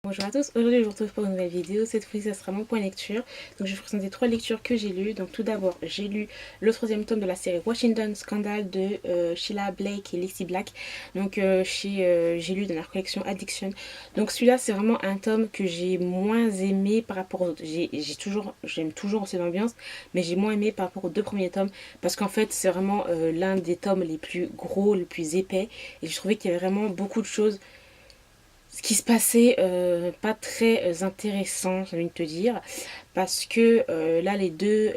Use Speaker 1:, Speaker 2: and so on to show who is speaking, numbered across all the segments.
Speaker 1: Bonjour à tous, aujourd'hui je vous retrouve pour une nouvelle vidéo. Cette fois-ci ça sera mon point lecture. Donc je vais vous présenter 3 lectures que j'ai lues. Donc tout d'abord j'ai lu le 3e tome de la série Washington Scandal de Sheila Blake et Lexi Black. Donc j'ai lu dans la collection Addiction. Donc celui-là c'est vraiment un tome que j'ai moins aimé par rapport aux autres. J'aime toujours cette ambiance, mais j'ai moins aimé par rapport aux 2 premiers tomes. Parce qu'en fait c'est vraiment l'un des tomes les plus gros, les plus épais. Et je trouvais qu'il y avait vraiment beaucoup de choses ce qui se passait pas très intéressant, j'ai envie de te dire, parce que là les deux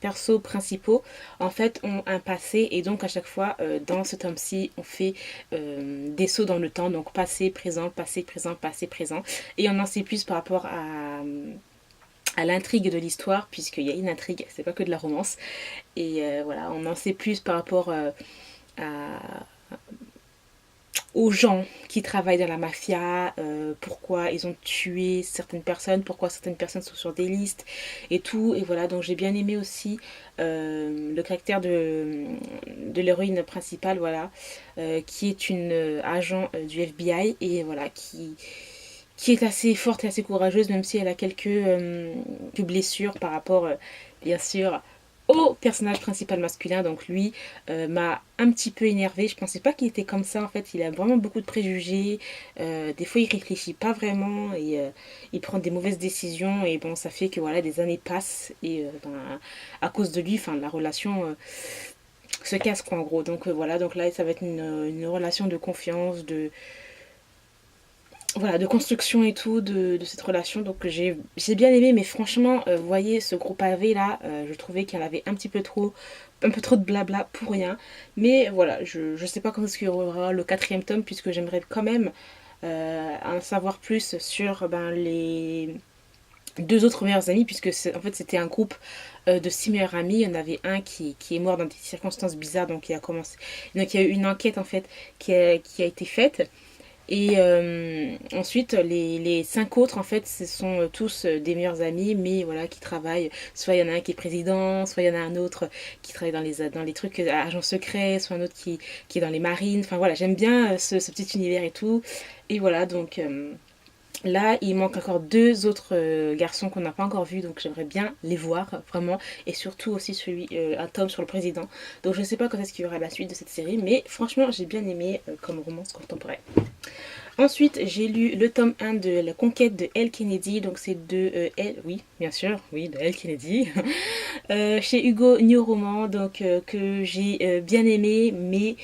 Speaker 1: persos principaux en fait ont un passé, et donc à chaque fois dans ce tome-ci on fait des sauts dans le temps, donc passé, présent, passé, présent, passé, présent, et on en sait plus par rapport à l'intrigue de l'histoire, puisqu'il y a une intrigue, c'est pas que de la romance, et voilà, on en sait plus par rapport à aux gens qui travaillent dans la mafia, pourquoi ils ont tué certaines personnes, pourquoi certaines personnes sont sur des listes et tout. Et voilà, donc j'ai bien aimé aussi le caractère de l'héroïne principale, voilà, qui est une agent du FBI, et voilà, qui est assez forte et assez courageuse, même si elle a quelques blessures par rapport, bien sûr, au personnage principal masculin. Donc lui m'a un petit peu énervé. Je pensais pas qu'il était comme ça. En fait, il a vraiment beaucoup de préjugés. Des fois, il réfléchit pas vraiment, et il prend des mauvaises décisions. Et bon, ça fait que voilà, des années passent, et ben, à cause de lui, enfin, la relation se casse, quoi, en gros. Donc voilà, donc là, ça va être une relation de confiance, voilà, de construction et tout de cette relation. Donc j'ai bien aimé, mais franchement vous voyez ce gros pavé là, je trouvais qu'il y en avait un peu trop de blabla pour rien. Mais voilà, je sais pas quand est-ce qu'il y aura le 4e tome, puisque j'aimerais quand même en savoir plus sur les 2 autres meilleurs amis, puisque en fait c'était un groupe de 6 meilleurs amis. Il y en avait un qui est mort dans des circonstances bizarres, donc donc il y a eu une enquête en fait qui a été faite, et ensuite, les 5 autres, en fait, ce sont tous des meilleurs amis, mais voilà, qui travaillent. Soit il y en a un qui est président, soit il y en a un autre qui travaille dans les trucs agents secrets, soit un autre qui est dans les marines. Enfin voilà, j'aime bien ce petit univers et tout. Et voilà, donc là, il manque encore 2 autres garçons qu'on n'a pas encore vus, donc j'aimerais bien les voir, vraiment. Et surtout aussi un tome sur le président. Donc je ne sais pas quand est-ce qu'il y aura la suite de cette série, mais franchement, j'ai bien aimé comme romance contemporaine. Ensuite, j'ai lu le tome 1 de La Conquête de Elle Kennedy. Donc c'est de Elle, oui, bien sûr, oui, de Elle Kennedy. Chez Hugo New Roman, donc que j'ai bien aimé, mais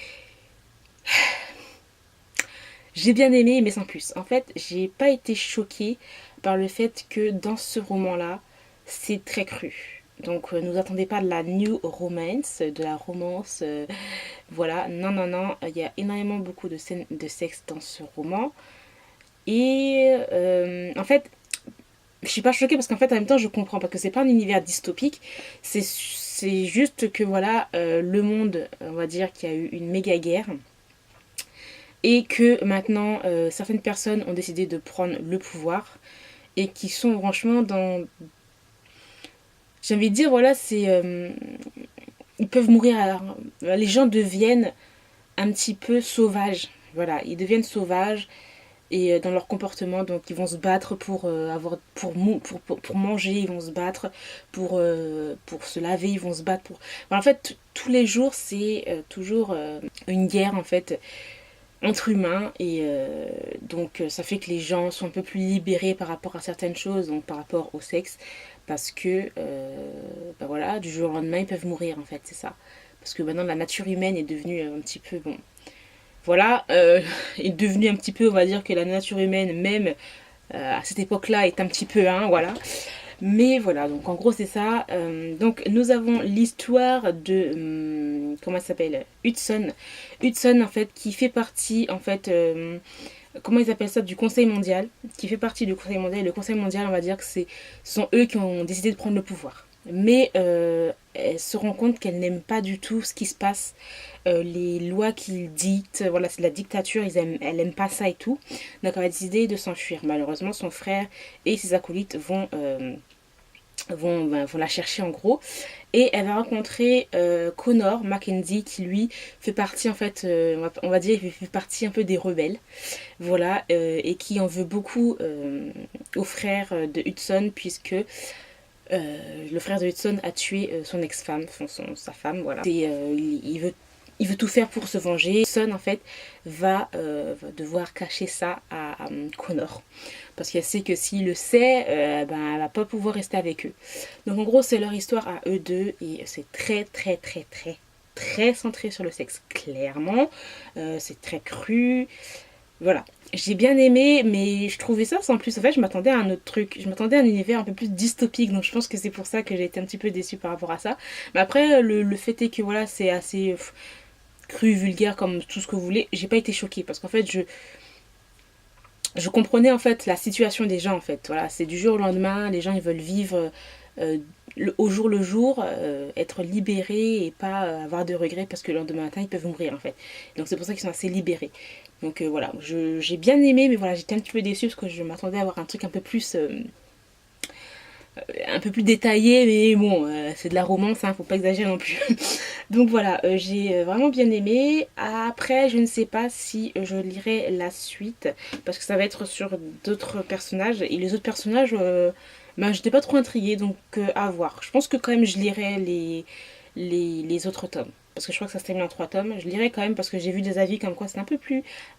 Speaker 1: sans plus. En fait, j'ai pas été choquée par le fait que dans ce roman-là, c'est très cru. Donc ne vous attendez pas de la new romance, de la romance, voilà, non, non, non, il y a énormément beaucoup de scènes de sexe dans ce roman. Et en fait, je suis pas choquée, parce qu'en fait, en même temps, je comprends, parce que c'est pas un univers dystopique. C'est juste que voilà, le monde, on va dire qu'il y a eu une méga guerre, et que maintenant, certaines personnes ont décidé de prendre le pouvoir, et qui sont franchement dans. J'ai envie de dire, voilà, ils peuvent mourir. Les gens deviennent un petit peu sauvages. Voilà, ils deviennent sauvages, et dans leur comportement, donc ils vont se battre pour pour manger, ils vont se battre pour se laver, ils vont se battre pour voilà, en fait tous les jours c'est toujours une guerre en fait entre humains, et donc ça fait que les gens sont un peu plus libérés par rapport à certaines choses, donc par rapport au sexe, parce que voilà, du jour au lendemain ils peuvent mourir, en fait, c'est ça, parce que maintenant la nature humaine est devenue un petit peu bon, voilà, est devenue un petit peu, on va dire que la nature humaine, même à cette époque-là, est un petit peu, hein, voilà. Mais voilà, donc en gros c'est ça. Donc nous avons l'histoire de, comment elle s'appelle, Hudson. Hudson, en fait, qui fait partie, en fait, comment ils appellent ça, du Conseil mondial, qui fait partie du Conseil mondial. Et le Conseil mondial, on va dire que ce sont eux qui ont décidé de prendre le pouvoir. Mais elle se rend compte qu'elle n'aime pas du tout ce qui se passe, les lois qu'ils dictent, voilà, c'est de la dictature, elle n'aime pas ça et tout. Donc elle a décidé de s'enfuir. Malheureusement, son frère et ses acolytes vont vont la chercher en gros. Et elle va rencontrer Connor Mackenzie qui lui fait partie en fait, on va dire, il fait partie un peu des rebelles. Voilà, et qui en veut beaucoup au frère de Hudson puisque le frère de Hudson a tué son ex-femme, sa femme, voilà. Et il veut tout faire pour se venger. Hudson, en fait, va devoir cacher ça à Connor. Parce qu'elle sait que s'il le sait, ben, elle va pas pouvoir rester avec eux. Donc en gros, c'est leur histoire à eux deux. Et c'est très, très, très, très, très centré sur le sexe, clairement. C'est très cru. Voilà. J'ai bien aimé, mais je trouvais ça sans plus. En fait, je m'attendais à un autre truc. Je m'attendais à un univers un peu plus dystopique. Donc je pense que c'est pour ça que j'ai été un petit peu déçue par rapport à ça. Mais après, le fait est que voilà, c'est assez cru, vulgaire, comme tout ce que vous voulez. J'ai pas été choquée parce qu'en fait, je comprenais en fait la situation des gens en fait. Voilà, c'est du jour au lendemain, les gens ils veulent vivre au jour le jour, être libérés et pas avoir de regrets parce que le lendemain matin ils peuvent mourir en fait. Donc c'est pour ça qu'ils sont assez libérés. Donc voilà, j'ai bien aimé, mais voilà, j'étais un petit peu déçue parce que je m'attendais à avoir un truc un peu plus détaillé, mais bon, c'est de la romance, hein, faut pas exagérer non plus. Donc voilà, j'ai vraiment bien aimé. Après, je ne sais pas si je lirai la suite, parce que ça va être sur d'autres personnages, et les autres personnages, ben, j'étais pas trop intriguée, donc à voir. Je pense que quand même je lirai les autres tomes. Parce que je crois que ça se termine en 3 tomes. Je lirai quand même parce que j'ai vu des avis comme quoi c'est un peu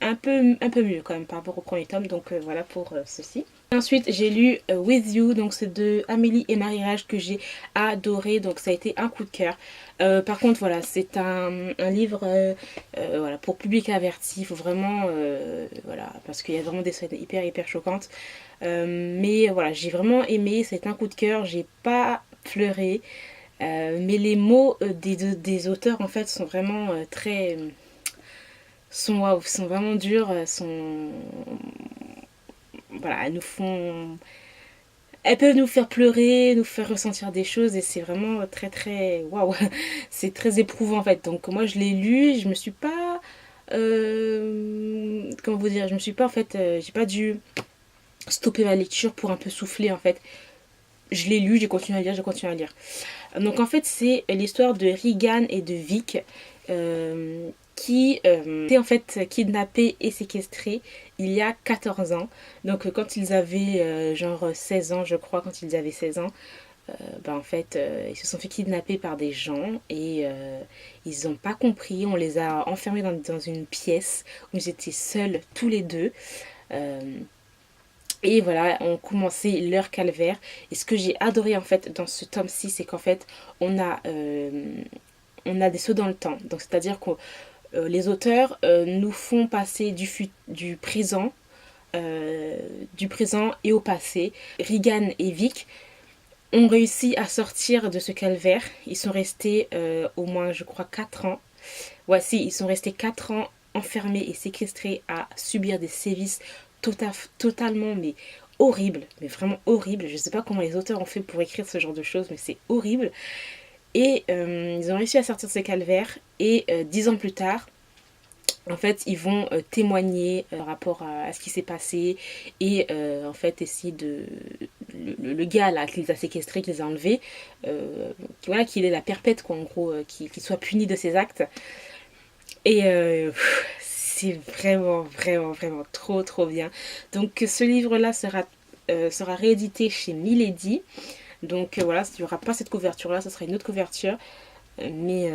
Speaker 1: mieux quand même par rapport au premier tome. Donc voilà pour ceci. Ensuite, j'ai lu With You, donc c'est de Amélie et Marie-Rage que j'ai adoré, donc ça a été un coup de cœur. Par contre, voilà, c'est un livre voilà, pour public averti, il faut vraiment, voilà, parce qu'il y a vraiment des scènes hyper choquantes. Mais voilà, j'ai vraiment aimé, c'est un coup de cœur, j'ai pas pleuré, mais les mots des auteurs en fait sont vraiment très... sont, waouh, sont vraiment durs, sont... Voilà, elles nous font... Elles peuvent nous faire pleurer, nous faire ressentir des choses et c'est vraiment très waouh, c'est très éprouvant en fait. Donc moi je l'ai lu, je me suis pas comment vous dire, je me suis pas en fait j'ai pas dû stopper ma lecture pour un peu souffler en fait. Je l'ai lu, j'ai continué à lire, j'ai continué à lire. Donc en fait c'est l'histoire de Regan et de Vic qui étaient en fait kidnappés et séquestrés il y a 14 ans. Donc quand ils avaient genre 16 ans je crois, quand ils avaient 16 ans, ben, en fait ils se sont fait kidnapper par des gens et ils n'ont pas compris. On les a enfermés dans une pièce où ils étaient seuls tous les deux. Euh, et voilà, on commençait leur calvaire. Et ce que j'ai adoré en fait dans ce tome-ci, c'est qu'en fait, on a des sauts dans le temps. Donc c'est-à-dire que les auteurs nous font passer du présent et au passé. Regan et Vic ont réussi à sortir de ce calvaire. Ils sont restés au moins, je crois, 4 ans. Voici, ils sont restés 4 ans enfermés et séquestrés à subir des sévices totalement mais horribles, mais vraiment horribles. Je ne sais pas comment les auteurs ont fait pour écrire ce genre de choses, mais c'est horrible. Et ils ont réussi à sortir de ce calvaire et 10 ans plus tard, en fait, ils vont témoigner par rapport à ce qui s'est passé et en fait essayer de... Le gars là qui les a séquestrés, qui les a enlevés, voilà, qu'il ait la perpète quoi, en gros, qu'il soit puni de ses actes. Et c'est vraiment trop bien. Donc ce livre-là sera réédité chez Milady. Donc voilà, il n'y aura pas cette couverture-là, ce sera une autre couverture. Mais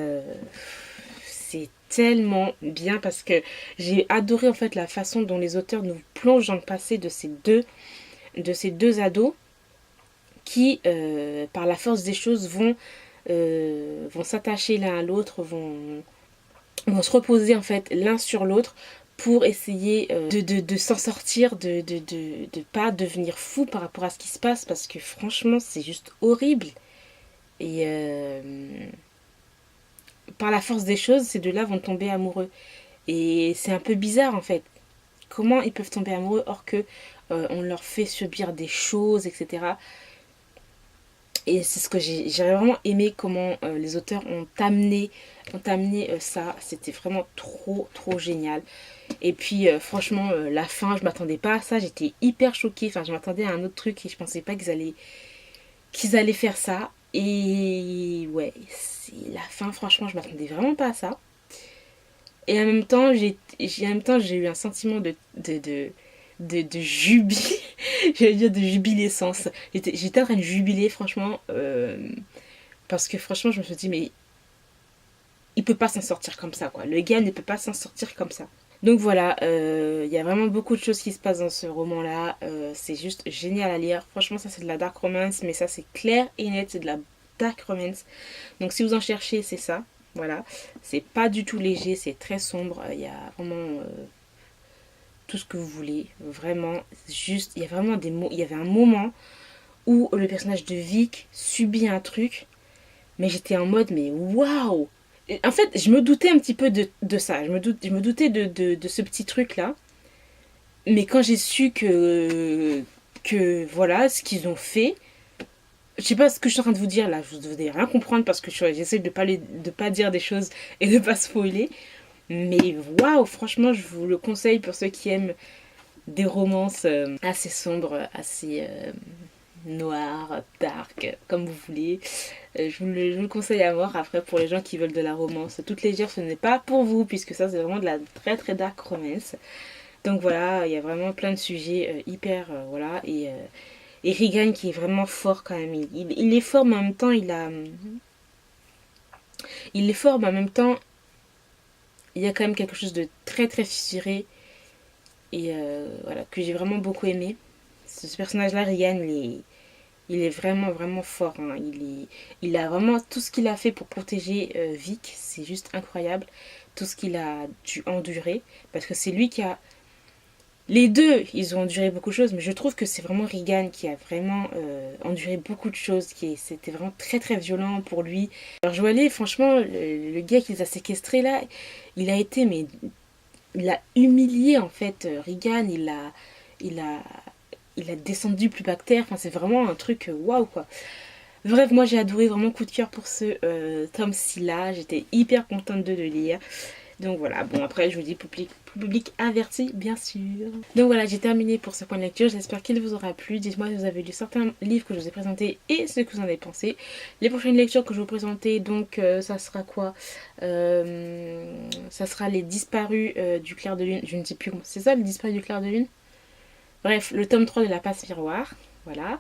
Speaker 1: c'est tellement bien parce que j'ai adoré en fait la façon dont les auteurs nous plongent dans le passé de ces deux ados qui, par la force des choses, vont s'attacher l'un à l'autre, vont se reposer en fait l'un sur l'autre pour essayer de s'en sortir, de pas devenir fou par rapport à ce qui se passe parce que franchement c'est juste horrible. Et par la force des choses, ces deux-là vont tomber amoureux. Et c'est un peu bizarre en fait. Comment ils peuvent tomber amoureux or que on leur fait subir des choses, etc. Et c'est ce que j'ai vraiment aimé comment les auteurs ont amené ça. C'était vraiment trop génial. Et puis franchement, la fin, je m'attendais pas à ça. J'étais hyper choquée. Enfin, je m'attendais à un autre truc et je pensais pas qu'ils allaient faire ça. Et ouais, c'est la fin, franchement, je m'attendais vraiment pas à ça. Et en même temps, j'ai eu un sentiment de jubile. J'allais dire de jubilescence. J'étais en train de jubiler, franchement. Parce que franchement, je me suis dit, mais il peut pas s'en sortir comme ça, quoi. Le gars ne peut pas s'en sortir comme ça. Donc voilà, y a vraiment beaucoup de choses qui se passent dans ce roman-là. C'est juste génial à lire. Franchement, ça c'est de la dark romance, mais ça c'est clair et net, c'est de la dark romance. Donc si vous en cherchez, c'est ça. Voilà. C'est pas du tout léger, c'est très sombre. Il y a vraiment tout ce que vous voulez. Vraiment, juste, il y a vraiment des mots. Il y avait un moment où le personnage de Vic subit un truc, mais j'étais en mode, mais waouh! En fait, je me doutais un petit peu de ça. Je me doutais de ce petit truc-là. Mais quand j'ai su que voilà, ce qu'ils ont fait, je sais pas ce que je suis en train de vous dire là, vous devez rien comprendre parce que j'essaie de pas dire des choses et de pas spoiler. Mais waouh, franchement, je vous le conseille pour ceux qui aiment des romances assez sombres, assez noires, dark, comme vous voulez. Je vous le conseille à mort. Après, pour les gens qui veulent de la romance toute légère, ce n'est pas pour vous, puisque ça, c'est vraiment de la très très dark romance. Donc voilà, il y a vraiment plein de sujets hyper, voilà. Et Regan qui est vraiment fort quand même. Il est fort, mais en même temps, il est fort, mais en même temps, il y a quand même quelque chose de très très fissuré. Et voilà, que j'ai vraiment beaucoup aimé. Ce personnage-là, Regan, il est vraiment vraiment fort. Hein. Il a vraiment tout ce qu'il a fait pour protéger Vic. C'est juste incroyable. Tout ce qu'il a dû endurer. Parce que c'est lui qui a... Les deux, ils ont enduré beaucoup de choses. Mais je trouve que c'est vraiment Regan qui a vraiment enduré beaucoup de choses. C'était vraiment très très violent pour lui. Alors Joaillier, franchement, le gars qui les a séquestrés là, il a été... mais il a humilié en fait Regan. Il a il a descendu plus bas que terre. Enfin, c'est vraiment un truc waouh quoi. Bref, moi j'ai adoré, vraiment coup de cœur pour ce tome-ci là. J'étais hyper contente de le lire. Donc voilà, bon après je vous dis public averti bien sûr. Donc voilà, j'ai terminé pour ce point de lecture. J'espère qu'il vous aura plu. Dites-moi si vous avez lu certains livres que je vous ai présentés et ce que vous en avez pensé. Les prochaines lectures que je vais vous présenter, donc ça sera quoi ça sera les disparus du clair de lune. Je ne sais plus comment c'est ça, les disparus du clair de lune. Bref, le tome 3 de la passe miroir, voilà.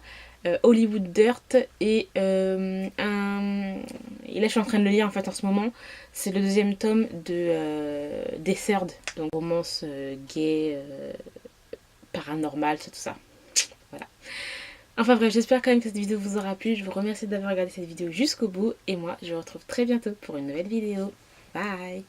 Speaker 1: Hollywood Dirt et un... Et là je suis en train de le lire en fait en ce moment. C'est le deuxième tome de Desert, donc romance gay, paranormale, c'est tout ça. Voilà. Enfin bref, j'espère quand même que cette vidéo vous aura plu. Je vous remercie d'avoir regardé cette vidéo jusqu'au bout. Et moi, je vous retrouve très bientôt pour une nouvelle vidéo. Bye!